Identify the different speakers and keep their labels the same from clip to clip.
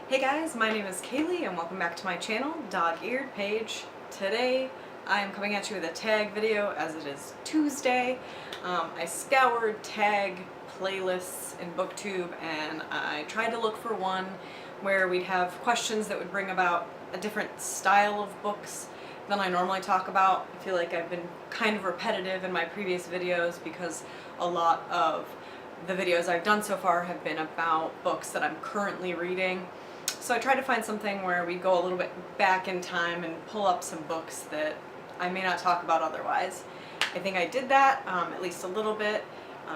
Speaker 1: Hey guys, my name is Kaylee and welcome back to my channel, Dog-Eared Page. Today I am coming at you with a tag video as it is Tuesday. I scoured tag playlists in BookTube and I tried to look for one where we'd have questions that would bring about a different style of books than I normally talk about. I feel like I've been kind of repetitive in my previous videos because a lot of the videos I've done so far have been about books that I'm currently reading. So I tried to find something where we go a little bit back in time and pull up some books that I may not talk about otherwise. I think I did that, at least a little bit.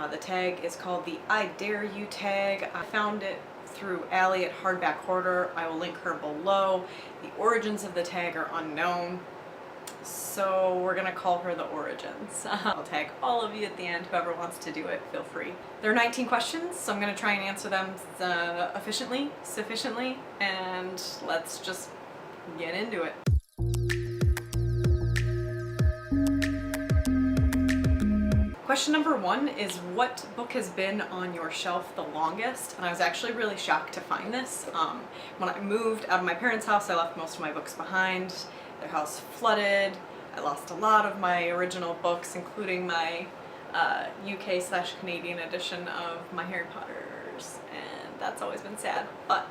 Speaker 1: The tag is called the I Dare You tag. I found it through Allie at Hardback Hoarder. I will link her below. The origins of the tag are unknown, so we're gonna call her the Origins. I'll tag all of you at the end. Whoever wants to do it, feel free. There are 19 questions, so I'm gonna try and answer them sufficiently, and let's just get into it. Question number 1 is, what book has been on your shelf the longest? And I was actually really shocked to find this. When I moved out of my parents' house, I left most of my books behind. Their house flooded. I lost a lot of my original books, including my UK/Canadian edition of my Harry Potters, and that's always been sad. But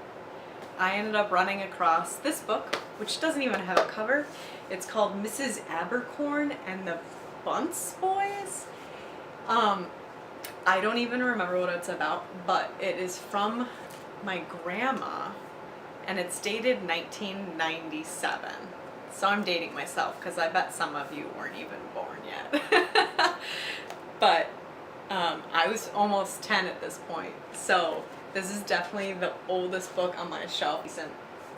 Speaker 1: I ended up running across this book, which doesn't even have a cover. It's called Mrs. Abercorn and the Bunce Boys. I don't even remember what it's about, but it is from my grandma, and it's dated 1997. So I'm dating myself because I bet some of you weren't even born yet. But I was almost 10 at this point, so this is definitely the oldest book on my shelf. It's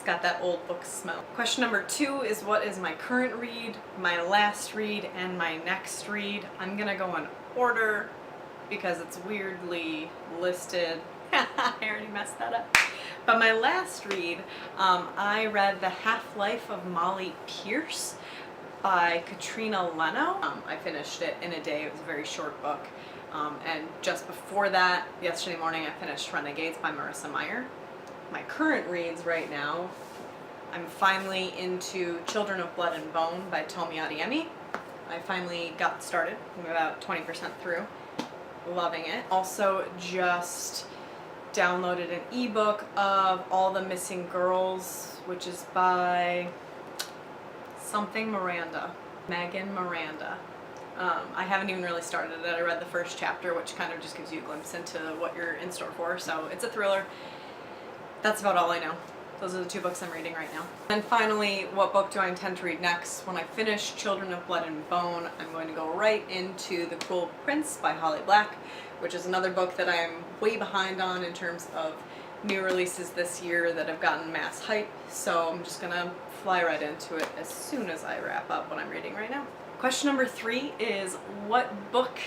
Speaker 1: got that old book smell. Question number 2 is, what is my current read, my last read, and my next read? I'm gonna go in order because it's weirdly listed. I already messed that up. But my last read, I read The Half-Life of Molly Pierce by Katrina Leno. I finished it in a day. It was a very short book. And just before that, yesterday morning, I finished Renegades by Marissa Meyer. My current reads right now, I'm finally into Children of Blood and Bone by Tomi Adeyemi. I finally got started. I'm about 20% through. Loving it. Also just downloaded an ebook of All the Missing Girls, which is by something Miranda, Megan Miranda. I haven't even really started it. I read the first chapter, which kind of just gives you a glimpse into what you're in store for. So it's a thriller. That's about all I know. Those are the 2 books I'm reading right now. And finally, what book do I intend to read next? When I finish Children of Blood and Bone, I'm going to go right into The Cruel Prince by Holly Black, which is another book that I'm way behind on in terms of new releases this year that have gotten mass hype. So I'm just gonna fly right into it as soon as I wrap up what I'm reading right now. Question number 3 is, what book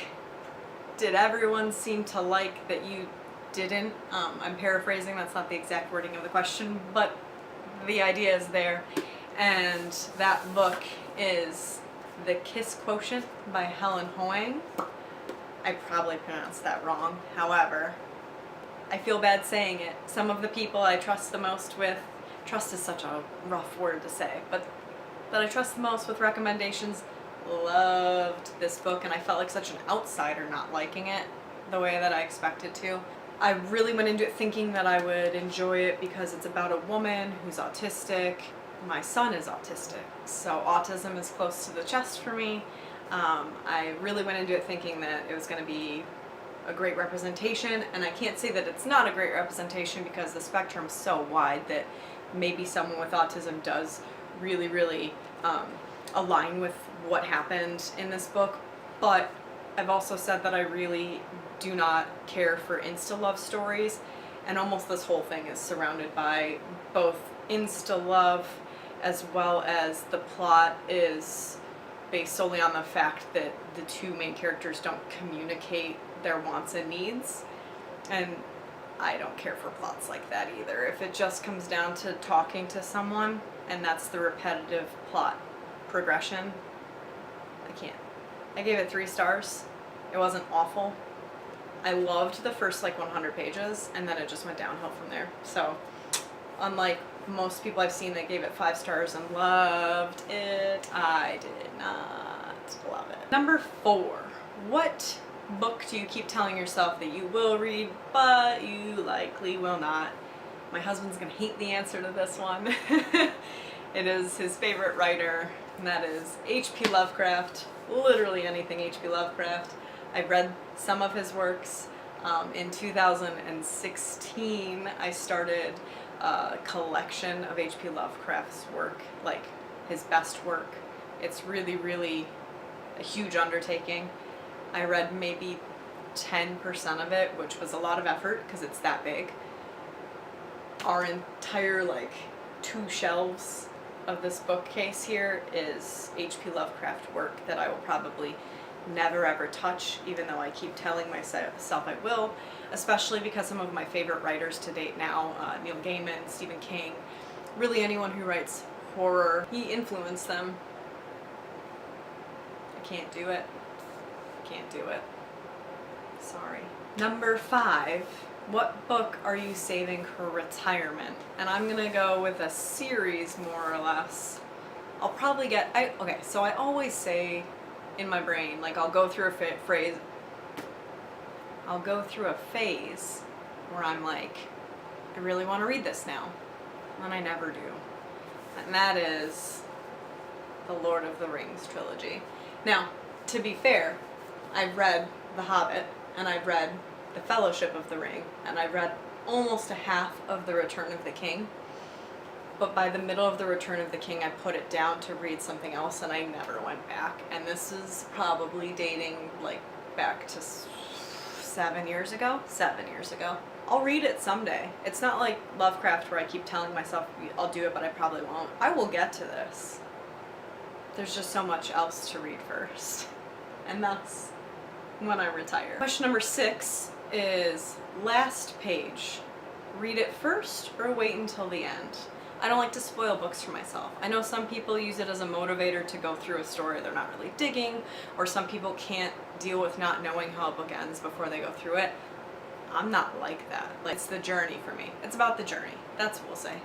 Speaker 1: did everyone seem to like that you didn't? I'm paraphrasing, that's not the exact wording of the question, but the idea is there. And that book is The Kiss Quotient by Helen Hoang. I probably pronounced that wrong. However, I feel bad saying it. Some of the people I trust the most with, trust is such a rough word to say, but that I trust the most with recommendations, loved this book, and I felt like such an outsider not liking it the way that I expected to. I really went into it thinking that I would enjoy it because it's about a woman who's autistic. My son is autistic, so autism is close to the chest for me. I really went into it thinking that it was going to be a great representation, and I can't say that it's not a great representation because the spectrum is so wide that maybe someone with autism does really align with what happened in this book. But I've also said that I really do not care for insta-love stories, and almost this whole thing is surrounded by both insta-love as well as the plot is based solely on the fact that the 2 main characters don't communicate their wants and needs, and I don't care for plots like that either. If it just comes down to talking to someone and that's the repetitive plot progression, I can't. I gave it 3 stars. It wasn't awful. I loved the first 100 pages, and then it just went downhill from there. So unlike most people I've seen that gave it 5 stars and loved it, I did not love it. Number 4, what book do you keep telling yourself that you will read, but you likely will not? My husband's gonna hate the answer to this one. It is his favorite writer, and that is H.P. Lovecraft. Literally anything H.P. Lovecraft. I've read some of his works. In 2016, I started a collection of H.P. Lovecraft's work, like his best work. It's really, really a huge undertaking. I read maybe 10% of it, which was a lot of effort because it's that big. Our entire, like, 2 shelves of this bookcase here is H.P. Lovecraft work that I will probably never ever touch, even though I keep telling myself I will, especially because some of my favorite writers to date now, Neil Gaiman, Stephen King, really anyone who writes horror, he influenced them. I can't do it. Can't do it. Sorry. Number 5, what book are you saving for retirement? And I'm gonna go with a series, more or less. I'll probably get, okay, so I always say in my brain, like, I'll go through a phase where I'm like, I really want to read this now, and I never do. And that is the Lord of the Rings trilogy. Now, to be fair, I've read The Hobbit, and I've read The Fellowship of the Ring, and I've read almost a half of The Return of the King. But by the middle of The Return of the King, I put it down to read something else, and I never went back. And this is probably dating, like, back to 7 years ago? 7 years ago. I'll read it someday. It's not like Lovecraft where I keep telling myself I'll do it, but I probably won't. I will get to this. There's just so much else to read first. And that's when I retire. Question number 6 is, last page. Read it first or wait until the end? I don't like to spoil books for myself. I know some people use it as a motivator to go through a story they're not really digging, or some people can't deal with not knowing how a book ends before they go through it. I'm not like that. Like, it's the journey for me. It's about the journey. That's what we'll say.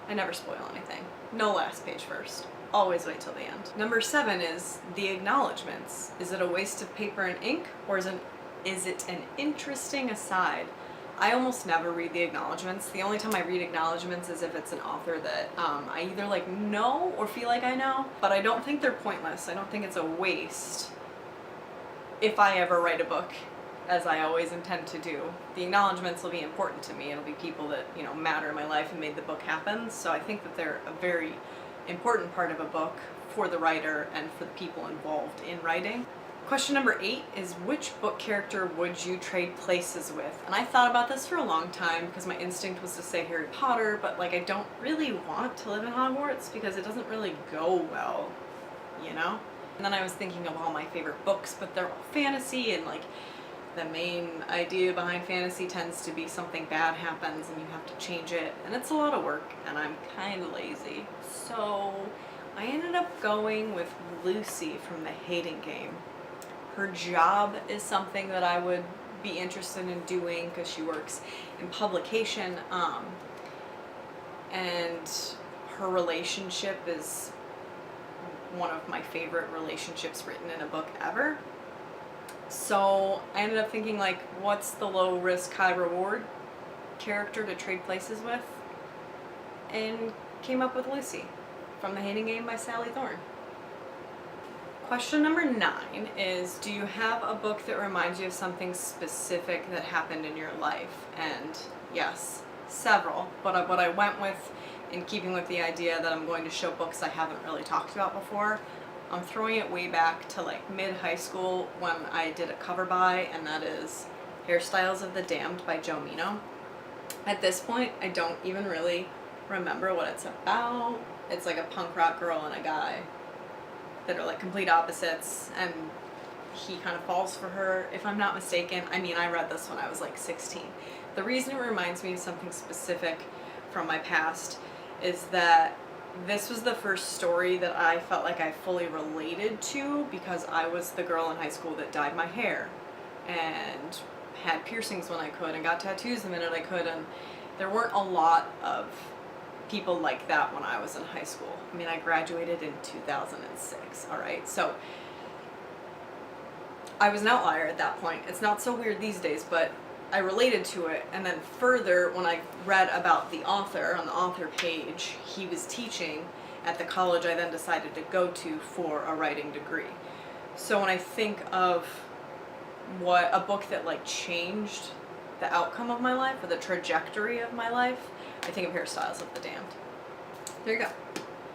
Speaker 1: I never spoil anything. No last page first. Always wait till the end. Number 7 is the acknowledgments. Is it a waste of paper and ink, or is it an interesting aside? I almost never read the acknowledgments. The only time I read acknowledgments is if it's an author that I either like know or feel like I know, but I don't think they're pointless. I don't think it's a waste if I ever write a book, as I always intend to do. The acknowledgments will be important to me. It'll be people that, you know, matter in my life and made the book happen. So I think that they're a very important part of a book for the writer and for the people involved in writing. Question number 8 is, which book character would you trade places with? And I thought about this for a long time because my instinct was to say Harry Potter, but like, I don't really want to live in Hogwarts because it doesn't really go well, you know? And then I was thinking of all my favorite books, but they're all fantasy, and like, the main idea behind fantasy tends to be something bad happens and you have to change it, and it's a lot of work, and I'm kind of lazy. So I ended up going with Lucy from The Hating Game. Her job is something that I would be interested in doing because she works in publication, and her relationship is one of my favorite relationships written in a book ever. So I ended up thinking, like, what's the low risk, high reward character to trade places with? And came up with Lucy from The Hating Game by Sally Thorne. Question number 9 is, do you have a book that reminds you of something specific that happened in your life? And yes, several. But what I went with, in keeping with the idea that I'm going to show books I haven't really talked about before, I'm throwing it way back to like mid-high school when I did a cover buy, and that is Hairstyles of the Damned by Joe Mino. At this point, I don't even really remember what it's about. It's like a punk rock girl and a guy that are like complete opposites, and he kind of falls for her, if I'm not mistaken. I mean, I read this when I was like 16. The reason it reminds me of something specific from my past is that this was the first story that I felt like I fully related to, because I was the girl in high school that dyed my hair and had piercings when I could and got tattoos the minute I could, and there weren't a lot of people like that when I was in high school. I mean, I graduated in 2006, all right? So I was an outlier at that point. It's not so weird these days, but I related to it. And then further, when I read about the author, on the author page, he was teaching at the college I then decided to go to for a writing degree. So when I think of what a book that like changed the outcome of my life or the trajectory of my life, I think of Hairstyles of the Damned. There you go.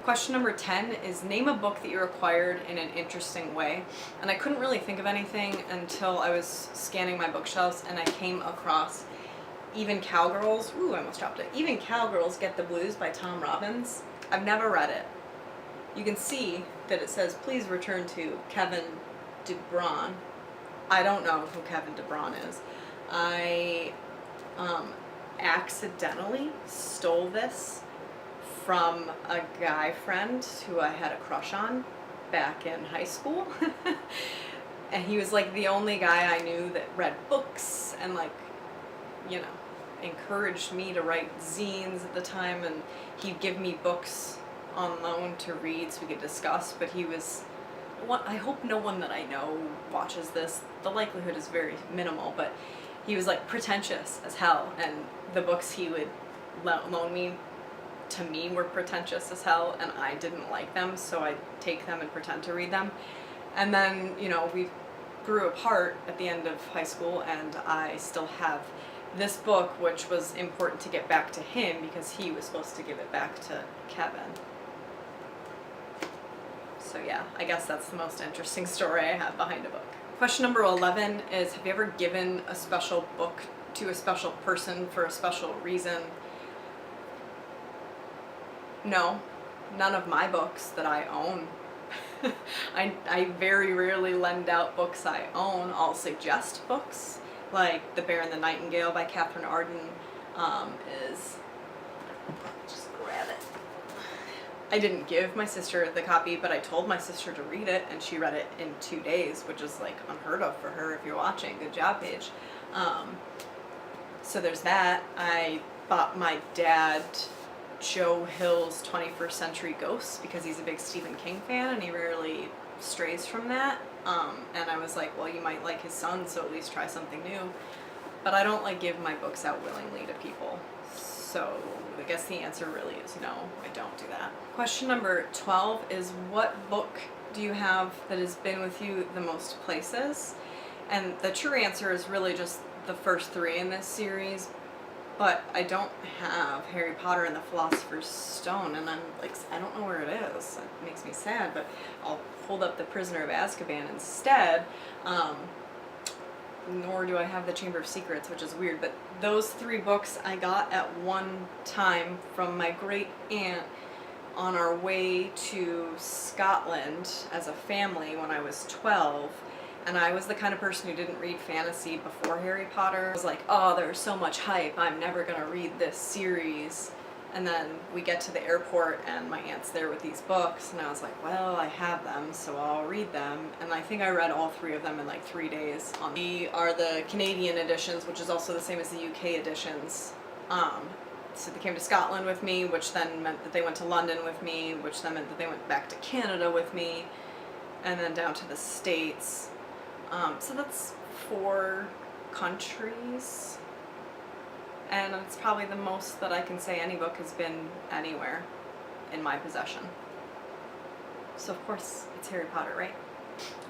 Speaker 1: Question number 10 is name a book that you acquired in an interesting way. And I couldn't really think of anything until I was scanning my bookshelves and I came across Even Cowgirls. Ooh, I almost dropped it. Even Cowgirls Get the Blues by Tom Robbins. I've never read it. You can see that it says, please return to Kevin DeBron. I don't know who Kevin DeBron is. I accidentally stole this from a guy friend who I had a crush on back in high school. And he was like the only guy I knew that read books and like, you know, encouraged me to write zines at the time, and he'd give me books on loan to read so we could discuss, but he was, I hope no one that I know watches this. The likelihood is very minimal, but he was like pretentious as hell, and the books he would loan me to me were pretentious as hell, and I didn't like them, so I'd take them and pretend to read them. And then, you know, we grew apart at the end of high school, and I still have this book, which was important to get back to him because he was supposed to give it back to Kevin. So yeah, I guess that's the most interesting story I have behind a book. Question number 11 is, have you ever given a special book to a special person for a special reason? No, none of my books that I own. I very rarely lend out books I own. I'll suggest books, like The Bear and the Nightingale by Catherine Arden is, just grab it. I didn't give my sister the copy, but I told my sister to read it, and she read it in 2 days, which is like unheard of for her. If you're watching, good job, Paige. So there's that. I bought my dad Joe Hill's 21st Century Ghosts because he's a big Stephen King fan and he rarely strays from that. And I was like, well, you might like his son, so at least try something new. But I don't like give my books out willingly to people. So I guess the answer really is no, I don't do that. Question number 12 is, what book do you have that has been with you the most places? And the true answer is really just the first 3 in this series. But I don't have Harry Potter and the Philosopher's Stone, and I'm like, I don't know where it is. It makes me sad, but I'll hold up The Prisoner of Azkaban instead. Nor do I have The Chamber of Secrets, which is weird. But those 3 books I got at one time from my great aunt on our way to Scotland as a family when I was 12. And I was the kind of person who didn't read fantasy before Harry Potter. I was like, oh, there's so much hype, I'm never gonna read this series. And then we get to the airport and my aunt's there with these books, and I was like, well, I have them, so I'll read them. And I think I read all 3 of them in like 3 days. They are the Canadian editions, which is also the same as the UK editions. So they came to Scotland with me, which then meant that they went to London with me, which then meant that they went back to Canada with me, and then down to the States. So that's 4 countries, and it's probably the most that I can say any book has been anywhere in my possession. So of course it's Harry Potter, right?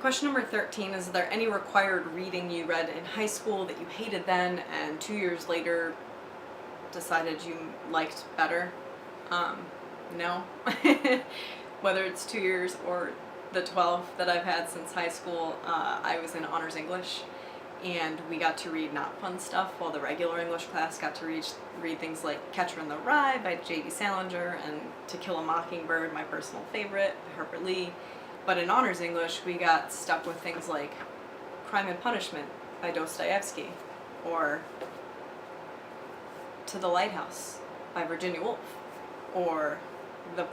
Speaker 1: Question number 13 is there any required reading you read in high school that you hated then and 2 years later decided you liked better? No. Whether it's 2 years or the 12 that I've had since high school, I was in honors English, and we got to read not fun stuff, while the regular English class got to read things like Catcher in the Rye by J.D. Salinger and To Kill a Mockingbird, my personal favorite, Harper Lee. But in honors English, we got stuck with things like Crime and Punishment by Dostoevsky, or To the Lighthouse by Virginia Woolf, or I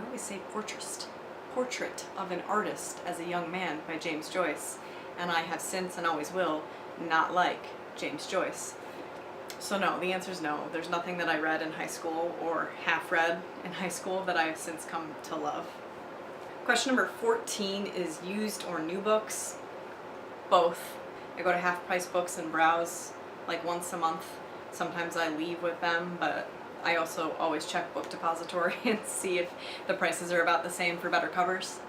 Speaker 1: always say Portrait of an Artist as a Young Man by James Joyce, and I have since and always will not like James Joyce. So no, the answer is no. There's nothing that I read in high school or half read in high school that I have since come to love. Question number 14 is used or new books. Both. I go to Half Price Books and browse like once a month. Sometimes I leave with them, but I also always check Book Depository and see if the prices are about the same for better covers.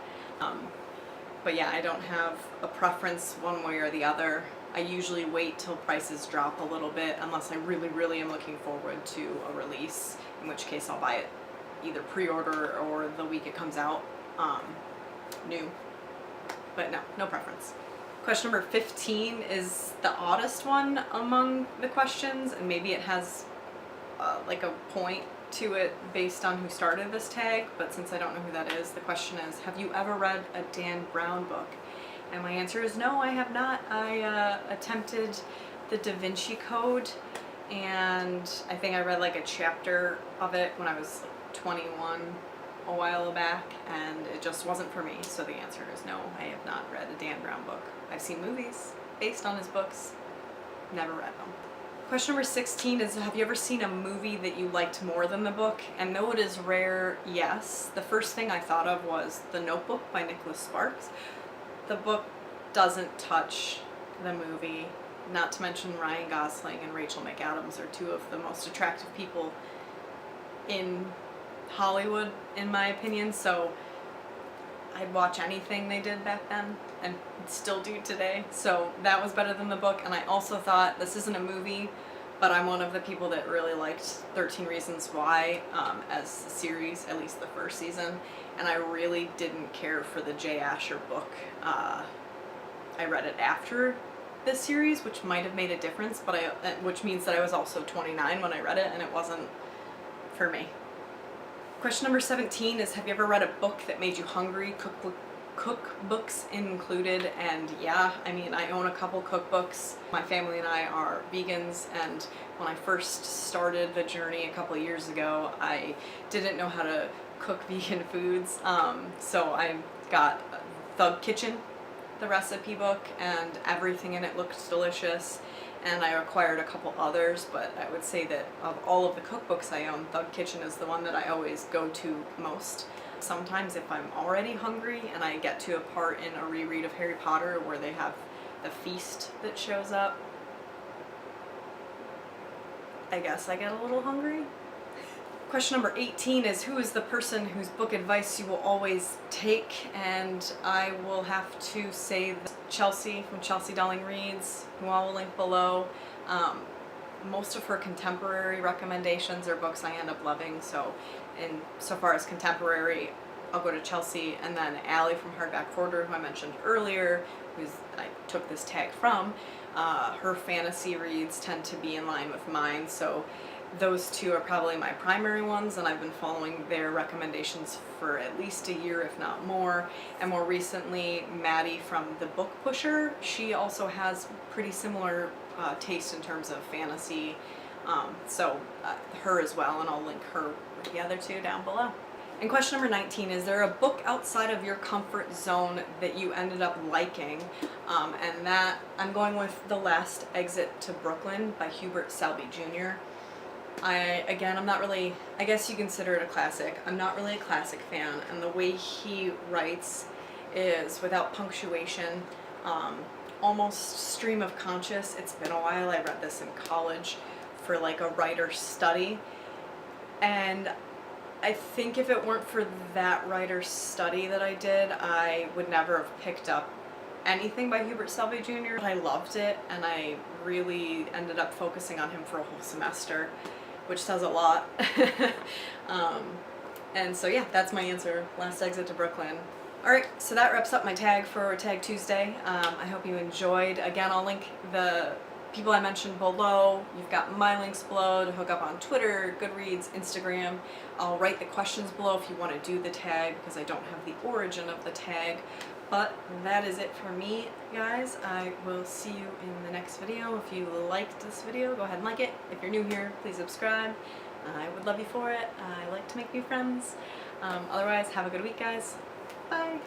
Speaker 1: But yeah, I don't have a preference one way or the other. I usually wait till prices drop a little bit unless I really, really am looking forward to a release, in which case I'll buy it either pre-order or the week it comes out new. But no preference. Question number 15 is the oddest one among the questions, and maybe it has like a point to it based on who started this tag, but since I don't know who that is, the question is, have you ever read a Dan Brown book? And my answer is no, I have not. I attempted the Da Vinci Code, and I think I read like a chapter of it when I was like 21 a while back, and it just wasn't for me. So the answer is no, I have not read a Dan Brown book. I've seen movies based on his books, never read them. Question number 16 is, have you ever seen a movie that you liked more than the book? And though it is rare, yes. The first thing I thought of was The Notebook by Nicholas Sparks. The book doesn't touch the movie, not to mention Ryan Gosling and Rachel McAdams are two of the most attractive people in Hollywood, in my opinion, so I'd watch anything they did back then and still do today. So that was better than the book. And I also thought, this isn't a movie, but I'm one of the people that really liked 13 Reasons Why as a series, at least the first season. And I really didn't care for the Jay Asher book. I read it after this series, which might have made a difference, but which means that I was also 29 when I read it, and it wasn't for me. Question number 17 is, have you ever read a book that made you hungry? Cookbooks included, and yeah, I mean, I own a couple cookbooks. My family and I are vegans, and when I first started the journey a couple of years ago, I didn't know how to cook vegan foods, so I got Thug Kitchen, the recipe book, and everything in it looked delicious. And I acquired a couple others, but I would say that of all of the cookbooks I own, Thug Kitchen is the one that I always go to most. Sometimes if I'm already hungry and I get to a part in a reread of Harry Potter where they have the feast that shows up, I guess I get a little hungry. Question number 18 is, who is the person whose book advice you will always take? And I will have to say Chelsea from Chelsea Darling Reads, who I will link below. Most of her contemporary recommendations are books I end up loving, so so far as contemporary, I'll go to Chelsea, and then Allie from Hardback Hoarder, who I mentioned earlier, I took this tag from. Her fantasy reads tend to be in line with mine, so those two are probably my primary ones, and I've been following their recommendations for at least a year, if not more. And more recently, Maddie from The Book Pusher, she also has pretty similar taste in terms of fantasy, so her as well, and I'll link her with the other two down below. And question number 19, is there a book outside of your comfort zone that you ended up liking? And that, I'm going with The Last Exit to Brooklyn by Hubert Selby Jr. I'm not really, I guess you consider it a classic. I'm not really a classic fan, and the way he writes is without punctuation, almost stream of conscious. It's been a while. I read this in college for like a writer's study, and I think if it weren't for that writer's study that I did, I would never have picked up anything by Hubert Selby Jr. I loved it, and I really ended up focusing on him for a whole semester, which says a lot. And so yeah, that's my answer, Last Exit to Brooklyn. Alright, so that wraps up my tag for Tag Tuesday. I hope you enjoyed. Again, I'll link the people I mentioned below. You've got my links below to hook up on Twitter, Goodreads, Instagram. I'll write the questions below if you want to do the tag, because I don't have the origin of the tag. But that is it for me, guys. I will see you in the next video. If you liked this video, go ahead and like it. If you're new here, please subscribe. I would love you for it. I like to make new friends. Otherwise, have a good week, guys. Bye.